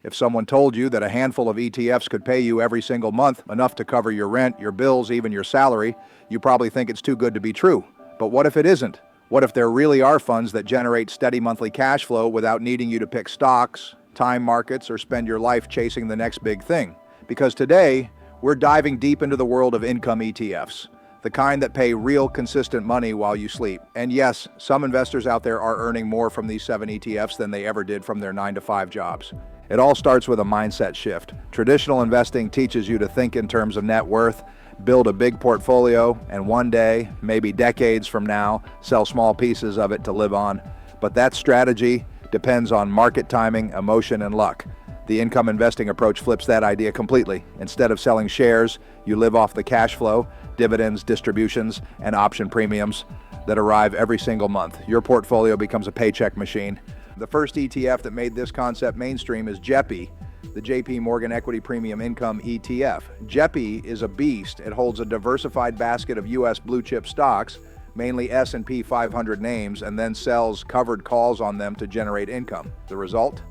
If someone told you that a handful of ETFs could pay you every single month enough to cover your rent, your bills, even your salary, you probably think it's too good to be true. But what if it isn't? What if there really are funds that generate steady monthly cash flow without needing you to pick stocks, time markets, or spend your life chasing the next big thing? Because today, we're diving deep into the world of income ETFs, the kind that pay real consistent money while you sleep. And yes, some investors out there are earning more from these 7 ETFs than they ever did from their 9-to-5 jobs. It all starts with a mindset shift. Traditional investing teaches you to think in terms of net worth, build a big portfolio, and one day, maybe decades from now, sell small pieces of it to live on. But that strategy depends on market timing, emotion, and luck. The income investing approach flips that idea completely. Instead of selling shares, you live off the cash flow, dividends, distributions, and option premiums that arrive every single month. Your portfolio becomes a paycheck machine. The first ETF that made this concept mainstream is JEPI, the JP Morgan Equity Premium Income ETF. JEPI is a beast. It holds a diversified basket of U.S. blue chip stocks, mainly S&P 500 names, and then sells covered calls on them to generate income. The result?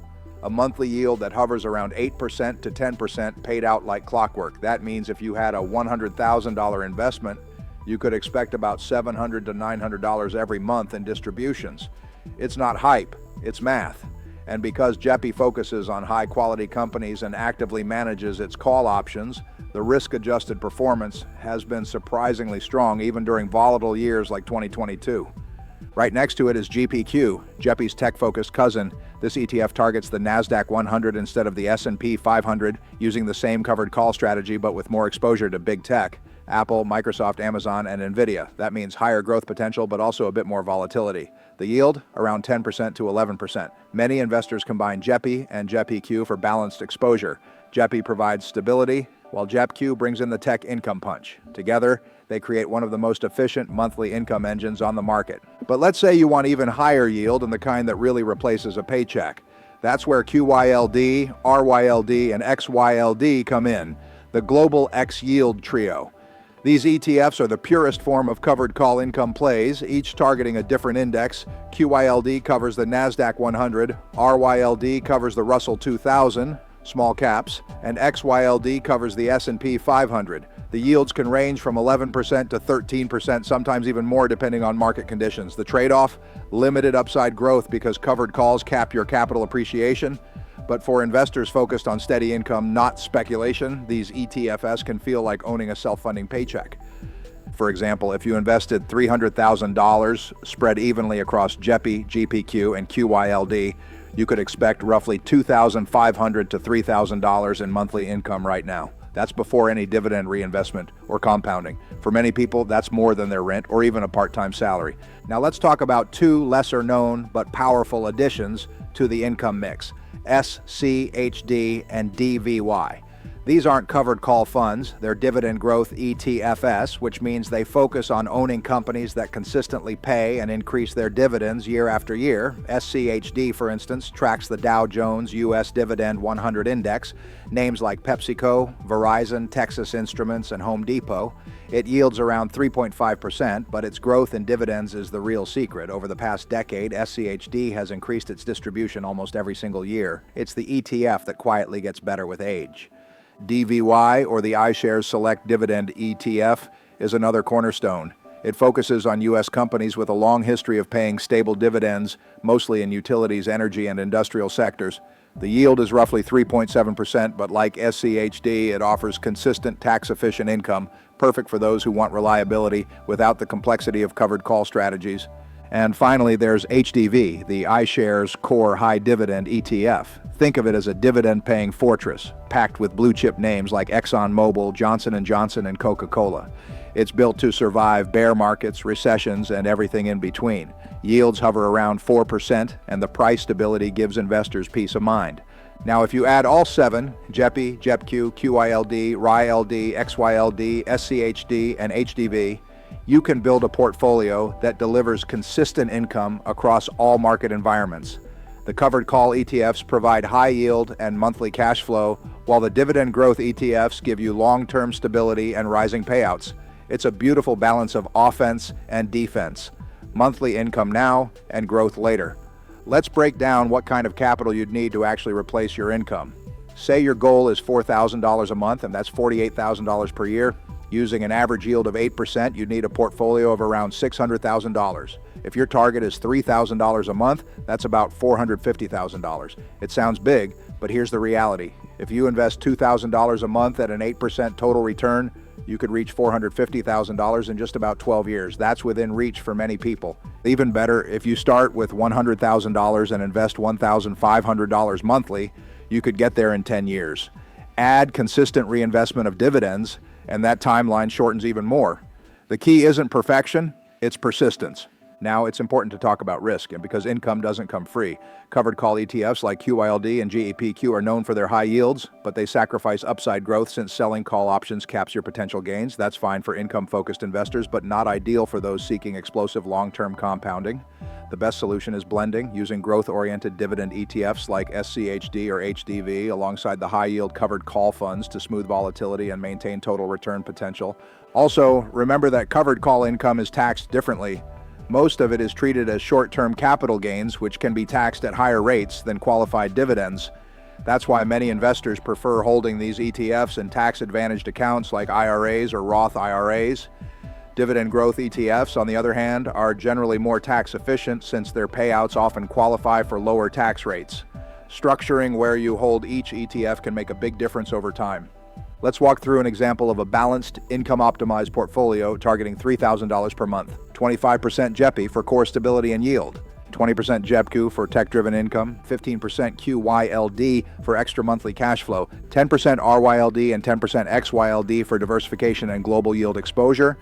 A monthly yield that hovers around 8% to 10% paid out like clockwork. That means if you had a $100,000 investment, you could expect about $700 to $900 every month in distributions. It's not hype, it's math. And because JEPI focuses on high-quality companies and actively manages its call options, the risk-adjusted performance has been surprisingly strong even during volatile years like 2022. Right next to it is GPQ, JEPI's tech-focused cousin. This ETF targets the NASDAQ 100 instead of the S&P 500, using the same covered call strategy but with more exposure to big tech. Apple, Microsoft, Amazon, and Nvidia. That means higher growth potential, but also a bit more volatility. The yield, around 10% to 11%. Many investors combine JEPI and JEPIQ for balanced exposure. JEPI provides stability, while JEPQ brings in the tech income punch. Together, they create one of the most efficient monthly income engines on the market. But let's say you want even higher yield and the kind that really replaces a paycheck. That's where QYLD, RYLD, and XYLD come in, the Global X Yield Trio. These ETFs are the purest form of covered call income plays, each targeting a different index. QYLD covers the NASDAQ 100, RYLD covers the Russell 2000, small caps, and XYLD covers the S&P 500. The yields can range from 11% to 13%, sometimes even more depending on market conditions. The trade-off? Limited upside growth because covered calls cap your capital appreciation. But for investors focused on steady income, not speculation, these ETFs can feel like owning a self-funding paycheck. For example, if you invested $300,000 spread evenly across JEPI, GPQ, and QYLD, you could expect roughly $2,500 to $3,000 in monthly income right now. That's before any dividend reinvestment or compounding. For many people, that's more than their rent or even a part-time salary. Now let's talk about 2 lesser-known but powerful additions to the income mix: SCHD and DVY. These aren't covered call funds, they're dividend growth ETFs, which means they focus on owning companies that consistently pay and increase their dividends year after year. SCHD, for instance, tracks the Dow Jones U.S. Dividend 100 Index, names like PepsiCo, Verizon, Texas Instruments, and Home Depot. It yields around 3.5%, but its growth in dividends is the real secret. Over the past decade, SCHD has increased its distribution almost every single year. It's the ETF that quietly gets better with age. DVY, or the iShares Select Dividend ETF, is another cornerstone. It focuses on U.S. companies with a long history of paying stable dividends, mostly in utilities, energy, and industrial sectors. The yield is roughly 3.7%, but like SCHD, it offers consistent, tax-efficient income, perfect for those who want reliability without the complexity of covered call strategies. And finally, there's HDV, the iShares Core High Dividend ETF. Think of it as a dividend-paying fortress, packed with blue-chip names like ExxonMobil, Johnson & Johnson, and Coca-Cola. It's built to survive bear markets, recessions, and everything in between. Yields hover around 4%, and the price stability gives investors peace of mind. Now, if you add all 7, JEPI, JEPQ, QYLD, RYLD, XYLD, SCHD, and HDV, you can build a portfolio that delivers consistent income across all market environments. The covered call ETFs provide high yield and monthly cash flow, while the dividend growth ETFs give you long-term stability and rising payouts. It's a beautiful balance of offense and defense, monthly income now and growth later. Let's break down what kind of capital you'd need to actually replace your income. Say your goal is $4,000 a month, and that's $48,000 per year. Using an average yield of 8%, you'd need a portfolio of around $600,000. If your target is $3,000 a month, that's about $450,000. It sounds big, but here's the reality. If you invest $2,000 a month at an 8% total return, you could reach $450,000 in just about 12 years. That's within reach for many people. Even better, if you start with $100,000 and invest $1,500 monthly, you could get there in 10 years. Add consistent reinvestment of dividends, and that timeline shortens even more. The key isn't perfection, it's persistence. Now, it's important to talk about risk, and because income doesn't come free. Covered call ETFs like QYLD and GEPQ are known for their high yields, but they sacrifice upside growth since selling call options caps your potential gains. That's fine for income-focused investors, but not ideal for those seeking explosive long-term compounding. The best solution is blending, using growth-oriented dividend ETFs like SCHD or HDV alongside the high-yield covered call funds to smooth volatility and maintain total return potential. Also, remember that covered call income is taxed differently. Most of it is treated as short-term capital gains, which can be taxed at higher rates than qualified dividends. That's why many investors prefer holding these ETFs in tax-advantaged accounts like IRAs or Roth IRAs. Dividend growth ETFs, on the other hand, are generally more tax efficient since their payouts often qualify for lower tax rates. Structuring where you hold each ETF can make a big difference over time. Let's walk through an example of a balanced, income-optimized portfolio targeting $3,000 per month. 25% JEPI for core stability and yield, 20% JEPQ for tech-driven income, 15% QYLD for extra monthly cash flow, 10% RYLD and 10% XYLD for diversification and global yield exposure,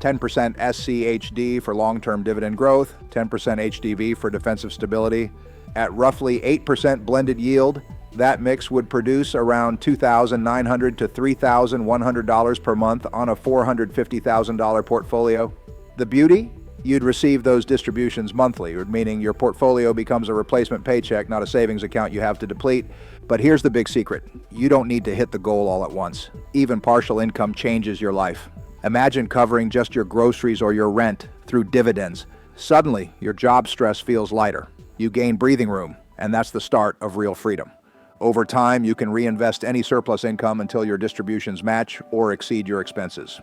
10% SCHD for long-term dividend growth, 10% HDV for defensive stability. At roughly 8% blended yield, that mix would produce around $2,900 to $3,100 per month on a $450,000 portfolio. The beauty? You'd receive those distributions monthly, meaning your portfolio becomes a replacement paycheck, not a savings account you have to deplete. But here's the big secret. You don't need to hit the goal all at once. Even partial income changes your life. Imagine covering just your groceries or your rent through dividends. Suddenly, your job stress feels lighter. You gain breathing room, and that's the start of real freedom. Over time, you can reinvest any surplus income until your distributions match or exceed your expenses.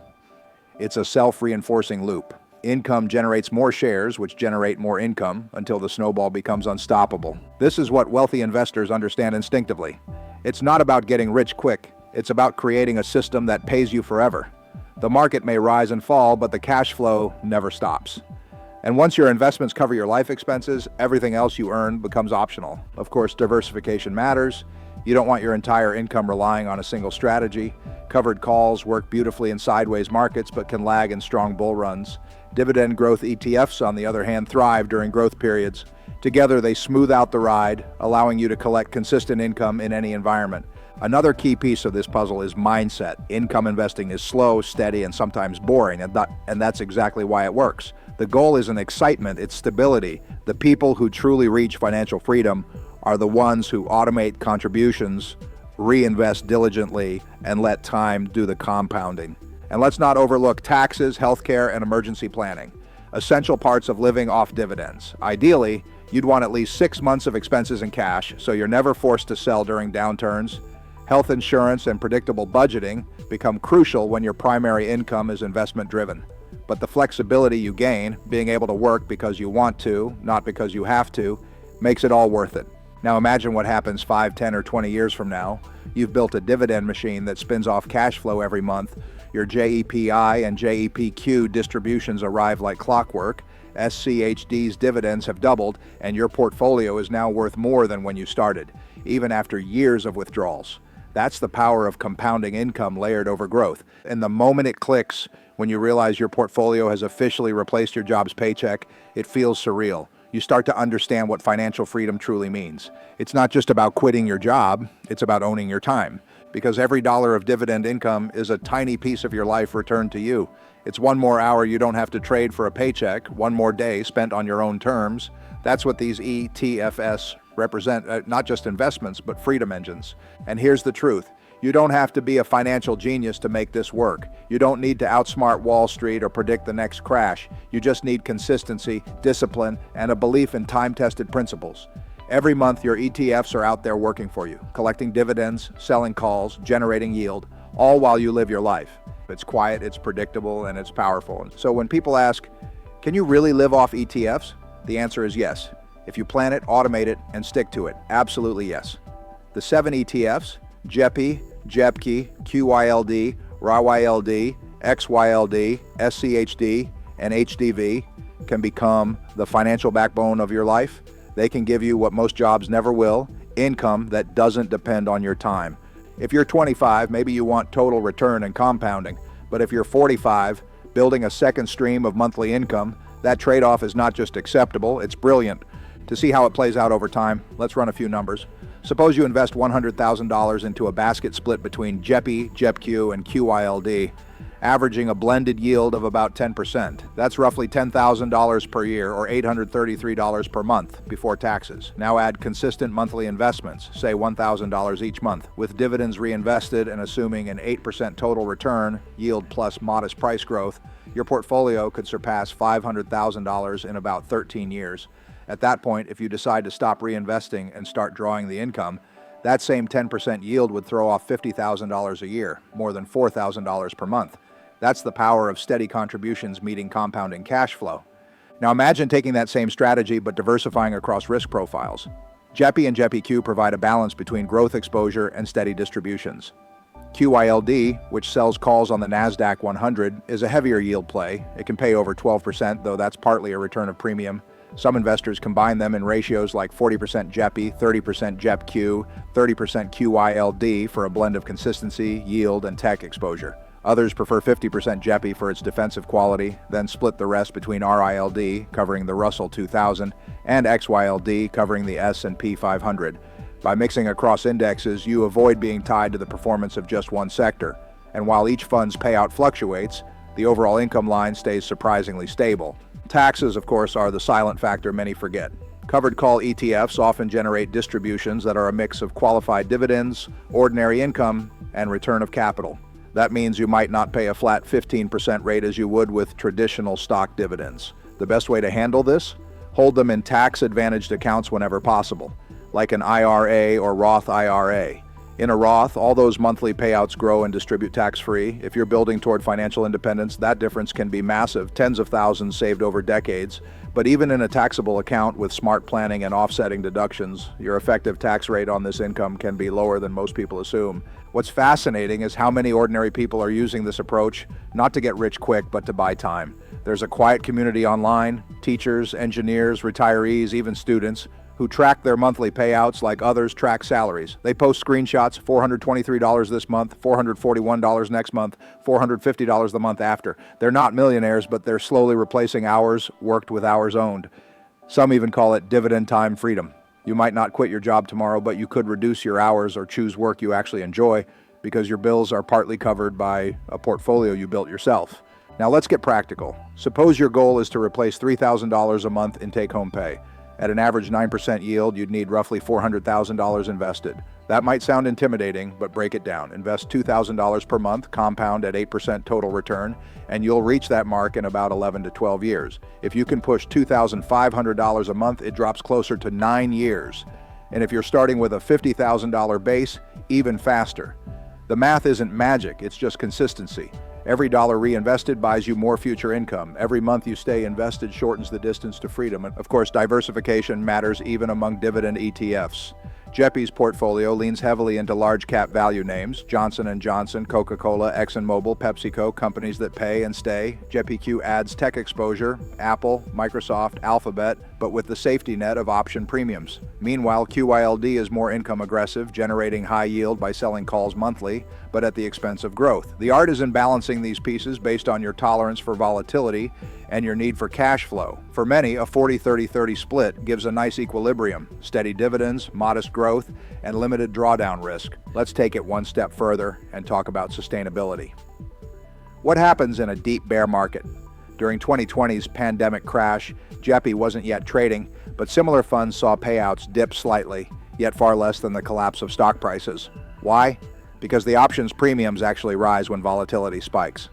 It's a self-reinforcing loop. Income generates more shares, which generate more income, until the snowball becomes unstoppable. This is what wealthy investors understand instinctively. It's not about getting rich quick. It's about creating a system that pays you forever. The market may rise and fall, but the cash flow never stops. And once your investments cover your life expenses, everything else you earn becomes optional. Of course, diversification matters. You don't want your entire income relying on a single strategy. Covered calls work beautifully in sideways markets, but can lag in strong bull runs. Dividend growth ETFs, on the other hand, thrive during growth periods. Together, they smooth out the ride, allowing you to collect consistent income in any environment. Another key piece of this puzzle is mindset. Income investing is slow, steady, and sometimes boring, and that's exactly why it works. The goal isn't excitement, it's stability. The people who truly reach financial freedom are the ones who automate contributions, reinvest diligently, and let time do the compounding. And let's not overlook taxes, healthcare, and emergency planning, essential parts of living off dividends. Ideally, you'd want at least 6 months of expenses in cash, so you're never forced to sell during downturns. Health insurance and predictable budgeting become crucial when your primary income is investment-driven. But the flexibility you gain, being able to work because you want to, not because you have to, makes it all worth it. Now imagine what happens 5, 10, or 20 years from now. You've built a dividend machine that spins off cash flow every month. Your JEPI and JEPQ distributions arrive like clockwork. SCHD's dividends have doubled, and your portfolio is now worth more than when you started, even after years of withdrawals. That's the power of compounding income layered over growth. And the moment it clicks, when you realize your portfolio has officially replaced your job's paycheck, it feels surreal. You start to understand what financial freedom truly means. It's not just about quitting your job, it's about owning your time. Because every dollar of dividend income is a tiny piece of your life returned to you. It's one more hour you don't have to trade for a paycheck, one more day spent on your own terms. That's what these ETFs represent, not just investments, but freedom engines. And here's the truth. You don't have to be a financial genius to make this work. You don't need to outsmart Wall Street or predict the next crash. You just need consistency, discipline, and a belief in time-tested principles. Every month, your ETFs are out there working for you, collecting dividends, selling calls, generating yield, all while you live your life. It's quiet, it's predictable, and it's powerful. And so when people ask, can you really live off ETFs? The answer is yes. If you plan it, automate it, and stick to it, absolutely yes. The 7 ETFs, JEPI, JEPKI, QYLD, RYLD, XYLD, SCHD, and HDV, can become the financial backbone of your life. They can give you what most jobs never will, income that doesn't depend on your time. If you're 25, maybe you want total return and compounding. But if you're 45, building a second stream of monthly income, that trade-off is not just acceptable, it's brilliant. To see how it plays out over time, let's run a few numbers. Suppose you invest $100,000 into a basket split between JEPI, JEPQ, and QYLD, averaging a blended yield of about 10%. That's roughly $10,000 per year, or $833 per month before taxes. Now add consistent monthly investments, say $1,000 each month, with dividends reinvested and assuming an 8% total return, yield plus modest price growth, your portfolio could surpass $500,000 in about 13 years. At that point, if you decide to stop reinvesting and start drawing the income, that same 10% yield would throw off $50,000 a year, more than $4,000 per month. That's the power of steady contributions meeting compounding cash flow. Now imagine taking that same strategy but diversifying across risk profiles. JEPI and JEPIQ provide a balance between growth exposure and steady distributions. QYLD, which sells calls on the NASDAQ 100, is a heavier yield play. It can pay over 12%, though that's partly a return of premium. Some investors combine them in ratios like 40% JEPI, 30% JEPQ, 30% QYLD for a blend of consistency, yield, and tech exposure. Others prefer 50% JEPI for its defensive quality, then split the rest between RILD, covering the Russell 2000, and XYLD, covering the S&P 500. By mixing across indexes, you avoid being tied to the performance of just one sector. And while each fund's payout fluctuates, the overall income line stays surprisingly stable. Taxes, of course, are the silent factor many forget. Covered call ETFs often generate distributions that are a mix of qualified dividends, ordinary income, and return of capital. That means you might not pay a flat 15% rate as you would with traditional stock dividends. The best way to handle this? Hold them in tax-advantaged accounts whenever possible, like an IRA or Roth IRA. In a Roth, all those monthly payouts grow and distribute tax-free. If you're building toward financial independence, that difference can be massive, tens of thousands saved over decades. But even in a taxable account with smart planning and offsetting deductions, your effective tax rate on this income can be lower than most people assume. What's fascinating is how many ordinary people are using this approach, not to get rich quick, but to buy time. There's a quiet community online, teachers, engineers, retirees, even students, who track their monthly payouts like others track salaries. They post screenshots, $423 this month, $441 next month, $450 the month after. They're not millionaires, but they're slowly replacing hours worked with hours owned. Some even call it dividend time freedom. You might not quit your job tomorrow, but you could reduce your hours or choose work you actually enjoy because your bills are partly covered by a portfolio you built yourself. Now let's get practical. Suppose your goal is to replace $3,000 a month in take-home pay. At an average 9% yield, you'd need roughly $400,000 invested. That might sound intimidating, but break it down. Invest $2,000 per month, compound at 8% total return, and you'll reach that mark in about 11 to 12 years. If you can push $2,500 a month, it drops closer to 9 years. And if you're starting with a $50,000 base, even faster. The math isn't magic, it's just consistency. Every dollar reinvested buys you more future income. Every month you stay invested shortens the distance to freedom. And of course, diversification matters even among dividend ETFs. JEPI's portfolio leans heavily into large cap value names, Johnson & Johnson, Coca-Cola, ExxonMobil, PepsiCo, companies that pay and stay. JEPIQ adds tech exposure, Apple, Microsoft, Alphabet, but with the safety net of option premiums. Meanwhile, QYLD is more income aggressive, generating high yield by selling calls monthly, but at the expense of growth. The art is in balancing these pieces based on your tolerance for volatility and your need for cash flow. For many, a 40-30-30 split gives a nice equilibrium, steady dividends, modest growth, and limited drawdown risk. Let's take it one step further and talk about sustainability. What happens in a deep bear market? During 2020's pandemic crash, JEPI wasn't yet trading, but similar funds saw payouts dip slightly, yet far less than the collapse of stock prices. Why? Because the options premiums actually rise when volatility spikes.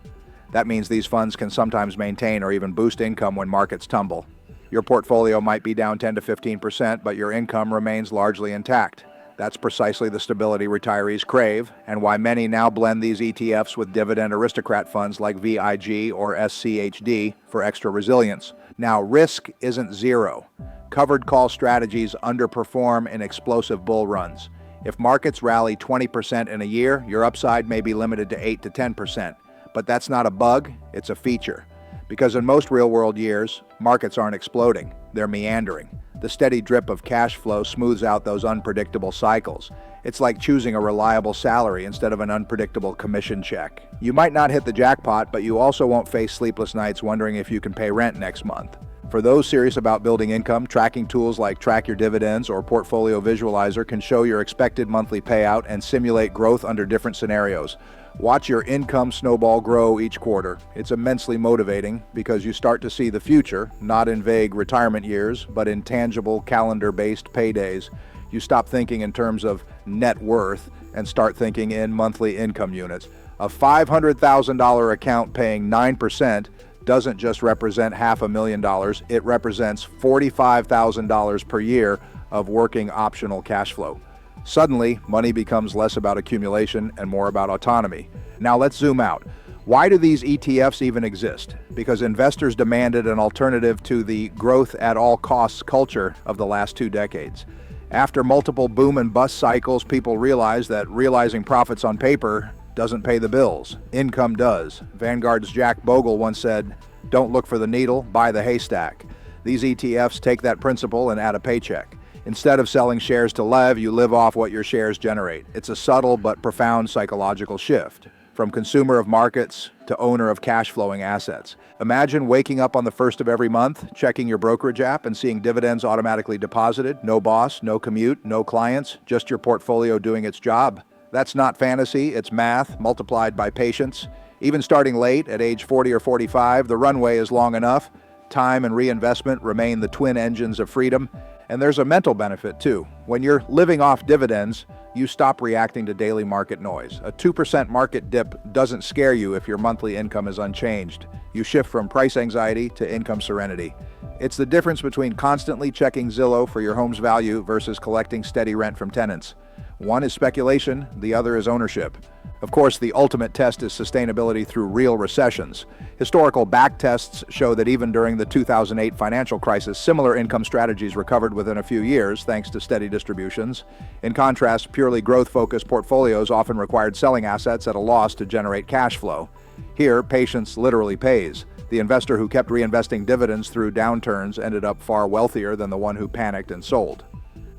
That means these funds can sometimes maintain or even boost income when markets tumble. Your portfolio might be down 10 to 15%, but your income remains largely intact. That's precisely the stability retirees crave, and why many now blend these ETFs with dividend aristocrat funds like VIG or SCHD for extra resilience. Now, risk isn't zero. Covered call strategies underperform in explosive bull runs. If markets rally 20% in a year, your upside may be limited to 8 to 10%. But that's not a bug, it's a feature. Because in most real-world years, markets aren't exploding, they're meandering. The steady drip of cash flow smooths out those unpredictable cycles. It's like choosing a reliable salary instead of an unpredictable commission check. You might not hit the jackpot, but you also won't face sleepless nights wondering if you can pay rent next month. For those serious about building income, tracking tools like Track Your Dividends or Portfolio Visualizer can show your expected monthly payout and simulate growth under different scenarios. Watch your income snowball grow each quarter. It's immensely motivating because you start to see the future, not in vague retirement years, but in tangible calendar-based paydays. You stop thinking in terms of net worth and start thinking in monthly income units. A $500,000 account paying 9% doesn't just represent $500,000, it represents $45,000 per year of working optional cash flow. Suddenly, money becomes less about accumulation and more about autonomy. Now let's zoom out. Why do these ETFs even exist? Because investors demanded an alternative to the growth at all costs culture of the last 2 decades. After multiple boom and bust cycles, people realized that realizing profits on paper doesn't pay the bills. Income does. Vanguard's Jack Bogle once said, "Don't look for the needle, buy the haystack." These ETFs take that principle and add a paycheck. Instead of selling shares to live, you live off what your shares generate. It's a subtle but profound psychological shift, from consumer of markets to owner of cash-flowing assets. Imagine waking up on the first of every month, checking your brokerage app and seeing dividends automatically deposited. No boss, no commute, no clients, just your portfolio doing its job. That's not fantasy, it's math multiplied by patience. Even starting late, at age 40 or 45, the runway is long enough. Time and reinvestment remain the twin engines of freedom. And there's a mental benefit too. When you're living off dividends, you stop reacting to daily market noise. A 2% market dip doesn't scare you if your monthly income is unchanged. You shift from price anxiety to income serenity. It's the difference between constantly checking Zillow for your home's value versus collecting steady rent from tenants. One is speculation, the other is ownership. Of course, the ultimate test is sustainability through real recessions. Historical back tests show that even during the 2008 financial crisis, similar income strategies recovered within a few years thanks to steady distributions. In contrast, purely growth-focused portfolios often required selling assets at a loss to generate cash flow. Here, patience literally pays. The investor who kept reinvesting dividends through downturns ended up far wealthier than the one who panicked and sold.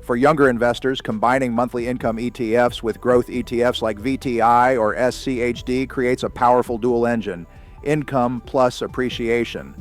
For younger investors, combining monthly income ETFs with growth ETFs like VTI or SCHD creates a powerful dual engine, income plus appreciation.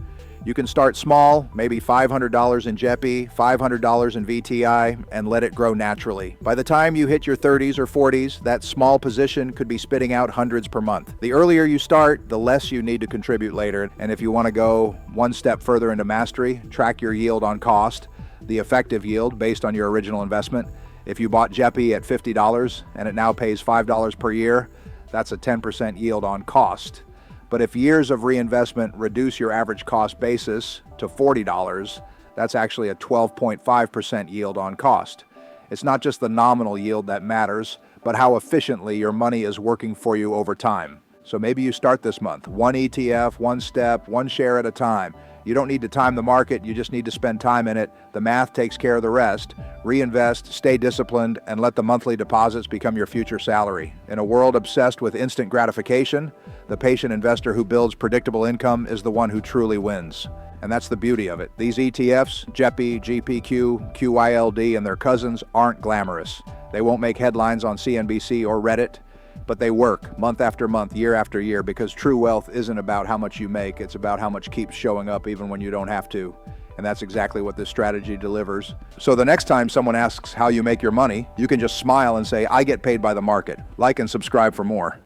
You can start small, maybe $500 in JEPI, $500 in VTI, and let it grow naturally. By the time you hit your 30s or 40s, that small position could be spitting out hundreds per month. The earlier you start, the less you need to contribute later. And if you want to go one step further into mastery, track your yield on cost, the effective yield based on your original investment. If you bought JEPI at $50 and it now pays $5 per year, that's a 10% yield on cost. But if years of reinvestment reduce your average cost basis to $40, that's actually a 12.5% yield on cost. It's not just the nominal yield that matters, but how efficiently your money is working for you over time. So maybe you start this month, one ETF, one step, one share at a time. You don't need to time the market, you just need to spend time in it. The math takes care of the rest. Reinvest, stay disciplined, and let the monthly deposits become your future salary. In a world obsessed with instant gratification, the patient investor who builds predictable income is the one who truly wins. And that's the beauty of it. These ETFs, JEPI, GPQ, QYLD, and their cousins aren't glamorous. They won't make headlines on CNBC or Reddit, but they work month after month, year after year, because true wealth isn't about how much you make, it's about how much keeps showing up even when you don't have to. And that's exactly what this strategy delivers. So the next time someone asks how you make your money, you can just smile and say, I get paid by the market. Like and subscribe for more.